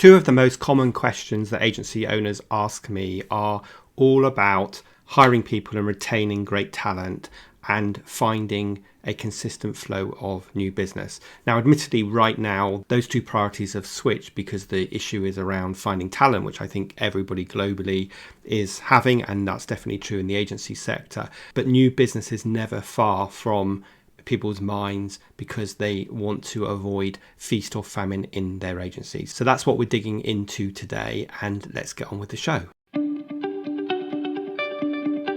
Two of the most common questions that agency owners ask me are all about hiring people and retaining great talent and finding a consistent flow of new business. Now, admittedly, right now, those two priorities have switched because the issue is around finding talent, which I think everybody globally is having, and that's definitely true in the agency sector. But new business is never far from people's minds because they want to avoid feast or famine in their agencies. So that's what we're digging into today, and let's get on with the show.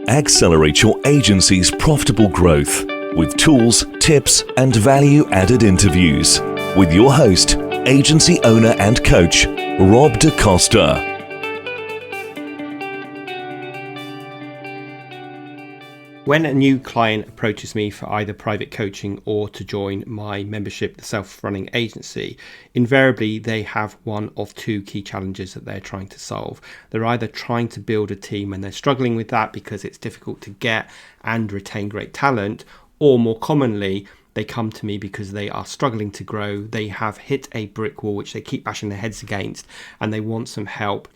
Accelerate your agency's profitable growth with tools, tips, and value-added interviews with your host, agency owner and coach, Rob DaCosta. When a new client approaches me for either private coaching or to join my membership, the self-running agency, invariably they have one of two key challenges that they're trying to solve. They're either trying to build a team and they're struggling with that because it's difficult to get and retain great talent, or more commonly, they come to me because they are struggling to grow. They have hit a brick wall which they keep bashing their heads against, and they want some help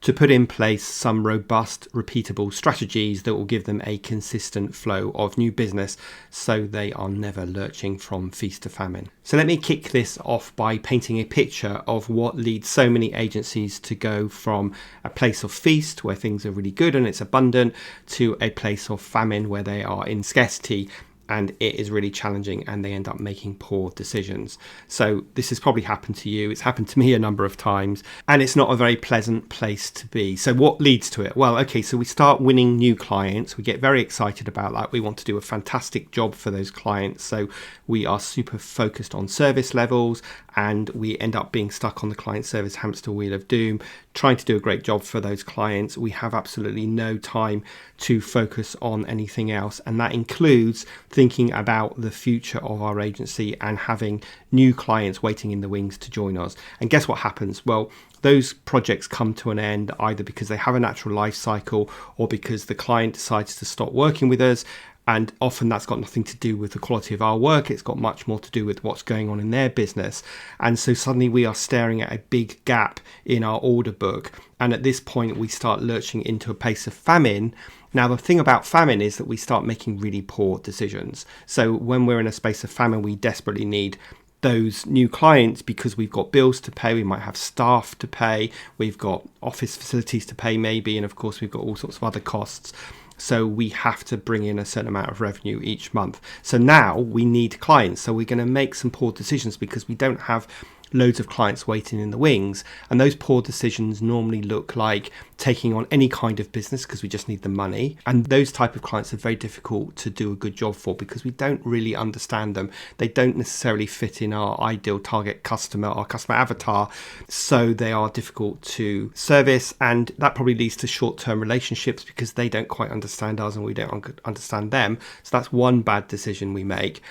to put in place some robust, repeatable strategies that will give them a consistent flow of new business so they are never lurching from feast to famine. So let me kick this off by painting a picture of what leads so many agencies to go from a place of feast where things are really good and it's abundant to a place of famine where they are in scarcity and it is really challenging and they end up making poor decisions. So this has probably happened to you. It's happened to me a number of times, and it's not a very pleasant place to be. So what leads to it? Well, okay, so we start winning new clients. We get very excited about that. We want to do a fantastic job for those clients. So we are super focused on service levels, and we end up being stuck on the client service hamster wheel of doom, trying to do a great job for those clients. We have absolutely no time to focus on anything else, and that includes thinking about the future of our agency and having new clients waiting in the wings to join us. And guess what happens? Well, those projects come to an end either because they have a natural life cycle or because the client decides to stop working with us. And often that's got nothing to do with the quality of our work. It's got much more to do with what's going on in their business. And so suddenly we are staring at a big gap in our order book. And at this point, we start lurching into a place of famine. Now, the thing about famine is that we start making really poor decisions. So when we're in a space of famine, we desperately need those new clients because we've got bills to pay, we might have staff to pay, we've got office facilities to pay maybe, and of course we've got all sorts of other costs. So we have to bring in a certain amount of revenue each month. So now we need clients. So we're going to make some poor decisions because we don't have loads of clients waiting in the wings. And those poor decisions normally look like taking on any kind of business because we just need the money. And those type of clients are very difficult to do a good job for because we don't really understand them. They don't necessarily fit in our ideal target customer, our customer avatar. So they are difficult to service. And that probably leads to short-term relationships because they don't quite understand us and we don't understand them. So that's one bad decision we make.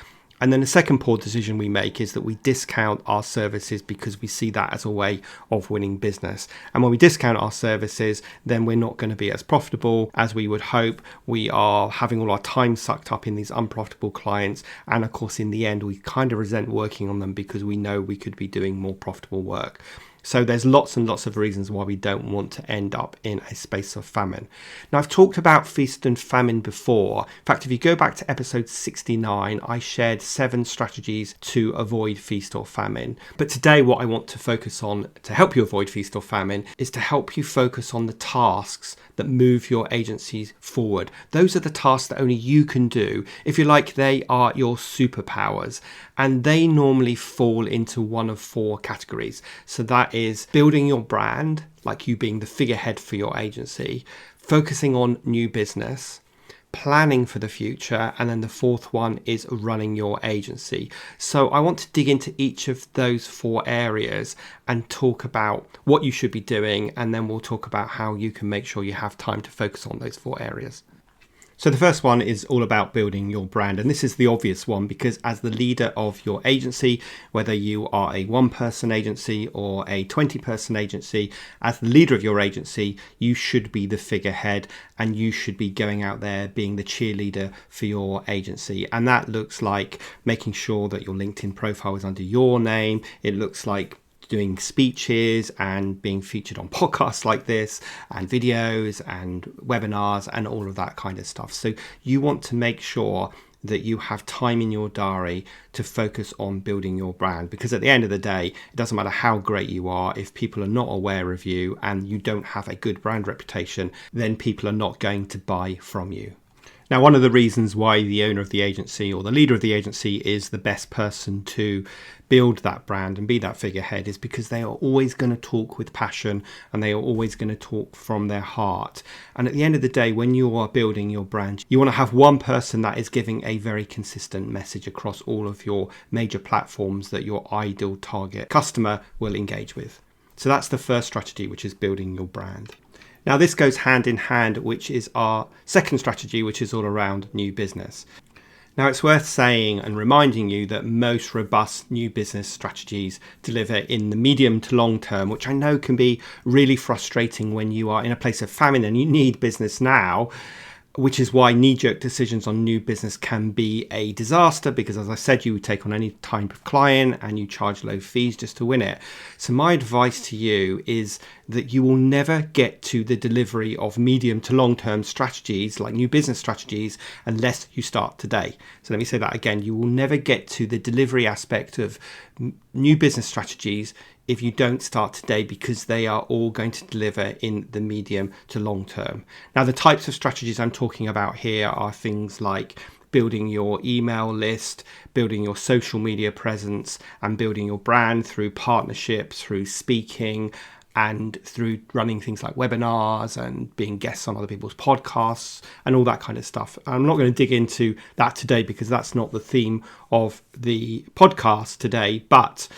And then the second poor decision we make is that we discount our services because we see that as a way of winning business. And when we discount our services, then we're not going to be as profitable as we would hope. We are having all our time sucked up in these unprofitable clients. And of course, in the end, we kind of resent working on them because we know we could be doing more profitable work. So there's lots and lots of reasons why we don't want to end up in a space of famine. Now, I've talked about feast and famine before. In fact, if you go back to episode 69, I shared 7 strategies to avoid feast or famine. But today, what I want to focus on to help you avoid feast or famine is to help you focus on the tasks that move your agencies forward. Those are the tasks that only you can do. If you like, they are your superpowers. And they normally fall into one of 4 categories. So that is building your brand, like you being the figurehead for your agency, focusing on new business, planning for the future, and then the 4th one is running your agency. So I want to dig into each of those 4 areas and talk about what you should be doing, and then we'll talk about how you can make sure you have time to focus on those 4 areas. So the first one is all about building your brand. And this is the obvious one because as the leader of your agency, whether you are a 1-person agency or a 20-person agency, as the leader of your agency, you should be the figurehead and you should be going out there being the cheerleader for your agency. And that looks like making sure that your LinkedIn profile is under your name. It looks like doing speeches and being featured on podcasts like this and videos and webinars and all of that kind of stuff. So you want to make sure that you have time in your diary to focus on building your brand, because at the end of the day, it doesn't matter how great you are, if people are not aware of you and you don't have a good brand reputation, then people are not going to buy from you. Now, one of the reasons why the owner of the agency or the leader of the agency is the best person to build that brand and be that figurehead is because they are always going to talk with passion and they are always going to talk from their heart. And at the end of the day, when you are building your brand, you want to have one person that is giving a very consistent message across all of your major platforms that your ideal target customer will engage with. So that's the first strategy, which is building your brand. Now, this goes hand in hand, which is our second strategy, which is all around new business. Now, it's worth saying and reminding you that most robust new business strategies deliver in the medium to long term, which I know can be really frustrating when you are in a place of famine and you need business now, which is why knee-jerk decisions on new business can be a disaster because, as I said, you would take on any type of client and you charge low fees just to win it. So my advice to you is that you will never get to the delivery of medium to long-term strategies like new business strategies unless you start today. So let me say that again. You will never get to the delivery aspect of new business strategies if you don't start today, because they are all going to deliver in the medium to long term. Now, the types of strategies I'm talking about here are things like building your email list, building your social media presence, and building your brand through partnerships, through speaking, and through running things like webinars and being guests on other people's podcasts and all that kind of stuff. I'm not going to dig into that today because that's not the theme of the podcast today, but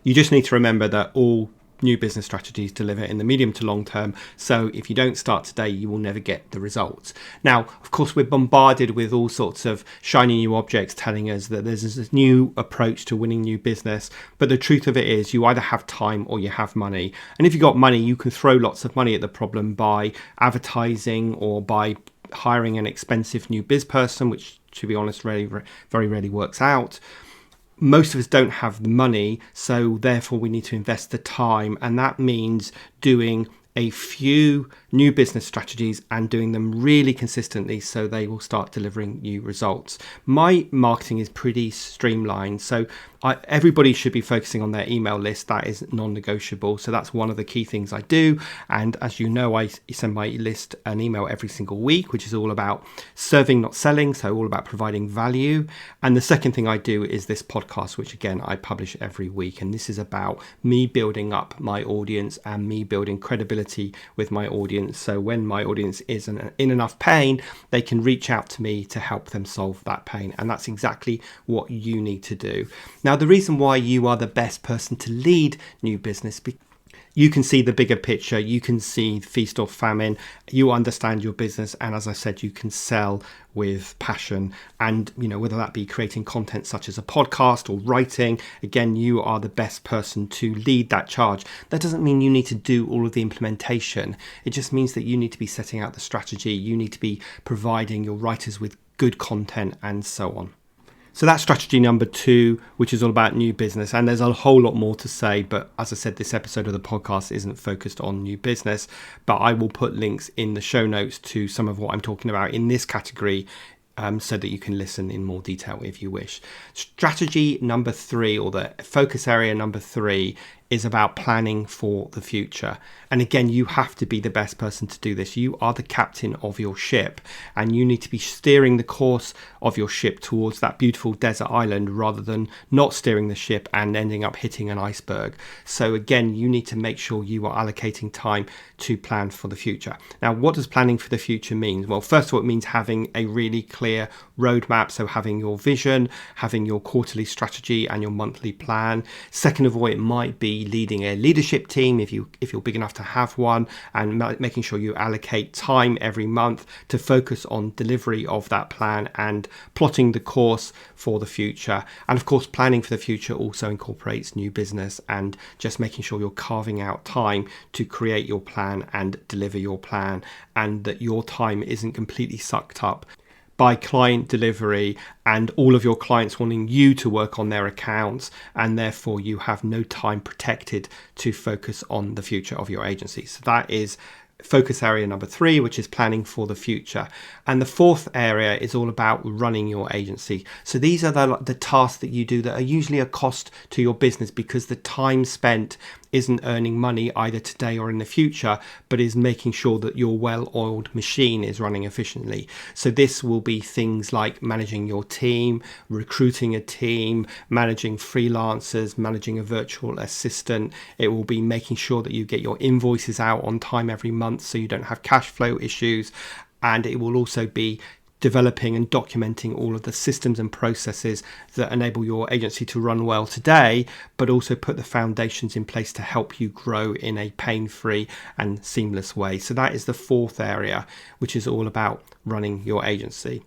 you just need to remember that all new business strategies deliver in the medium to long term. So if you don't start today, you will never get the results. Now, of course, we're bombarded with all sorts of shiny new objects telling us that there's this new approach to winning new business. But the truth of it is you either have time or you have money. And if you've got money, you can throw lots of money at the problem by advertising or by hiring an expensive new biz person, which, to be honest, very rarely works out. Most of us don't have the money, so therefore we need to invest the time, and that means doing a few new business strategies and doing them really consistently so they will start delivering new results. My marketing is pretty streamlined, so everybody should be focusing on their email list. That is non-negotiable. So that's one of the key things I do. And as you know, I send my list an email every single week, which is all about serving, not selling. So all about providing value. And the second thing I do is this podcast, which again, I publish every week. And this is about me building up my audience and me building credibility with my audience. So when my audience is in enough pain, they can reach out to me to help them solve that pain. And that's exactly what you need to do. Now, the reason why you are the best person to lead new business, you can see the bigger picture, you can see feast or famine, you understand your business, and as I said, you can sell with passion. And whether that be creating content such as a podcast or writing, again, you are the best person to lead that charge. That doesn't mean you need to do all of the implementation. It just means that you need to be setting out the strategy, you need to be providing your writers with good content, and so on. So that's strategy number 2, which is all about new business. And there's a whole lot more to say. But as I said, this episode of the podcast isn't focused on new business. But I will put links in the show notes to some of what I'm talking about in this category so that you can listen in more detail if you wish. Strategy number 3, or the focus area number 3, is about planning for the future. And again, you have to be the best person to do this. You are the captain of your ship, and you need to be steering the course of your ship towards that beautiful desert island rather than not steering the ship and ending up hitting an iceberg. So again, you need to make sure you are allocating time to plan for the future. Now, what does planning for the future mean? Well, first of all, it means having a really clear roadmap. So having your vision, having your quarterly strategy and your monthly plan. Second of all, it might be leading a leadership team if you're big enough to have one, and making sure you allocate time every month to focus on delivery of that plan and plotting the course for the future. And of course, planning for the future also incorporates new business and just making sure you're carving out time to create your plan and deliver your plan, and that your time isn't completely sucked up by client delivery and all of your clients wanting you to work on their accounts, and therefore you have no time protected to focus on the future of your agency. So that is focus area number 3, which is planning for the future. And the fourth area is all about running your agency. So these are the tasks that you do that are usually a cost to your business, because the time spent isn't earning money either today or in the future, but is making sure that your well-oiled machine is running efficiently. So this will be things like managing your team, recruiting a team, managing freelancers, managing a virtual assistant. It will be making sure that you get your invoices out on time every month so you don't have cash flow issues. And it will also be developing and documenting all of the systems and processes that enable your agency to run well today, but also put the foundations in place to help you grow in a pain-free and seamless way. So that is the fourth area, which is all about running your agency.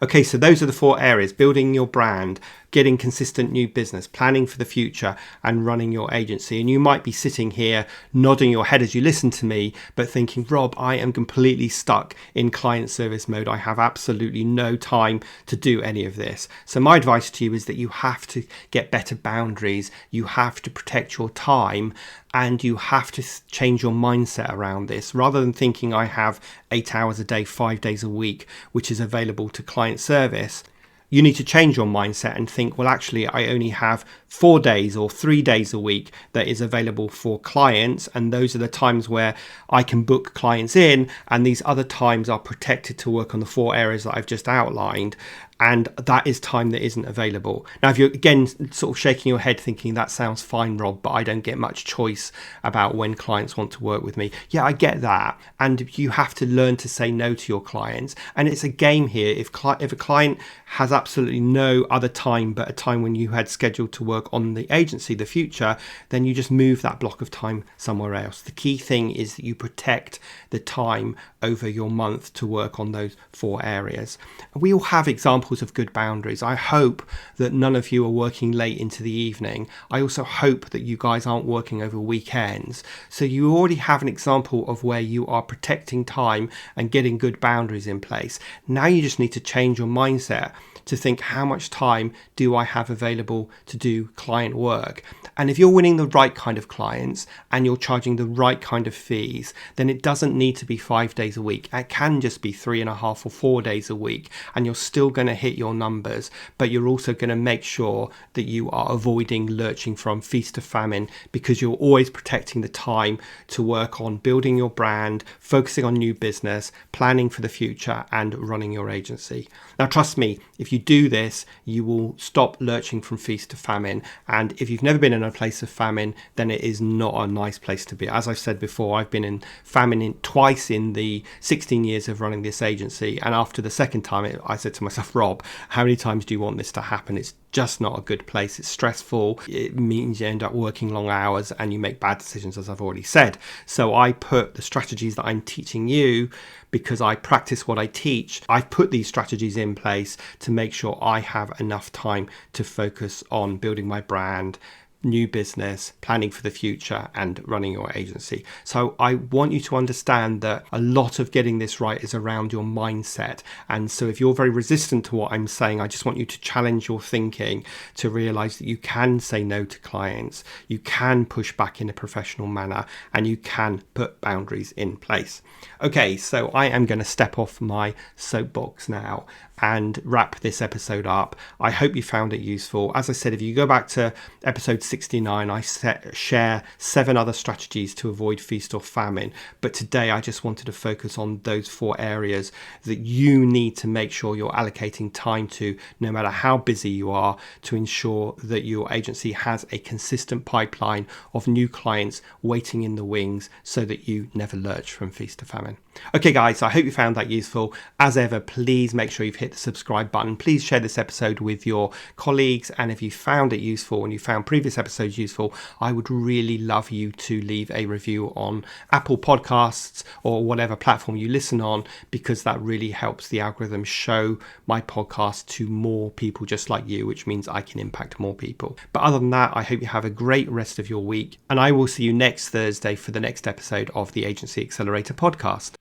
Okay, so those are the 4 areas: building your brand, getting consistent new business, planning for the future, and running your agency. And you might be sitting here nodding your head as you listen to me, but thinking, Rob, I am completely stuck in client service mode. I have absolutely no time to do any of this. So my advice to you is that you have to get better boundaries. You have to protect your time, and you have to change your mindset around this. Rather than thinking I have 8 hours a day, 5 days a week, which is available to client service, you need to change your mindset and think, well, actually, I only have 4 days or 3 days a week that is available for clients. And those are the times where I can book clients in. And these other times are protected to work on the 4 areas that I've just outlined. And that is time that isn't available. Now, if you're again sort of shaking your head thinking that sounds fine, Rob, but I don't get much choice about when clients want to work with me. Yeah, I get that. And you have to learn to say no to your clients. And it's a game here. If a client has absolutely no other time but a time when you had scheduled to work on the agency, the future, then you just move that block of time somewhere else. The key thing is that you protect the time over your month to work on those 4 areas. We all have examples of good boundaries. I hope that none of you are working late into the evening. I also hope that you guys aren't working over weekends. So you already have an example of where you are protecting time and getting good boundaries in place. Now you just need to change your mindset to think, how much time do I have available to do client work? And if you're winning the right kind of clients and you're charging the right kind of fees, then it doesn't need to be 5 days a week. It can just be 3.5 or 4 days a week, and you're still going to hit your numbers, but you're also going to make sure that you are avoiding lurching from feast to famine, because you're always protecting the time to work on building your brand, focusing on new business, planning for the future, and running your agency. Now, trust me, if you do this, you will stop lurching from feast to famine. And if you've never been in a place of famine, then it is not a nice place to be. As I've said before, I've been in famine twice in the 16 years of running this agency. And after the second time, I said to myself, Rob, how many times do you want this to happen? It's just not a good place. It's stressful. It means you end up working long hours and you make bad decisions, as I've already said. So I put the strategies that I'm teaching you, because I practice what I teach, I've put these strategies in place to make sure I have enough time to focus on building my brand, new business, planning for the future, and running your agency. So I want you to understand that a lot of getting this right is around your mindset. And so if you're very resistant to what I'm saying, I just want you to challenge your thinking to realize that you can say no to clients, you can push back in a professional manner, and you can put boundaries in place. Okay, so I am going to step off my soapbox now and wrap this episode up. I hope you found it useful. As I said, if you go back to episode 69, I share 7 other strategies to avoid feast or famine. But today I just wanted to focus on those 4 areas that you need to make sure you're allocating time to, no matter how busy you are, to ensure that your agency has a consistent pipeline of new clients waiting in the wings so that you never lurch from feast to famine. Okay, guys, I hope you found that useful. As ever, please make sure you've hit the subscribe button. Please share this episode with your colleagues. And if you found it useful and you found previous episodes useful, I would really love you to leave a review on Apple Podcasts or whatever platform you listen on, because that really helps the algorithm show my podcast to more people just like you, which means I can impact more people. But other than that, I hope you have a great rest of your week, and I will see you next Thursday for the next episode of the Agency Accelerator podcast.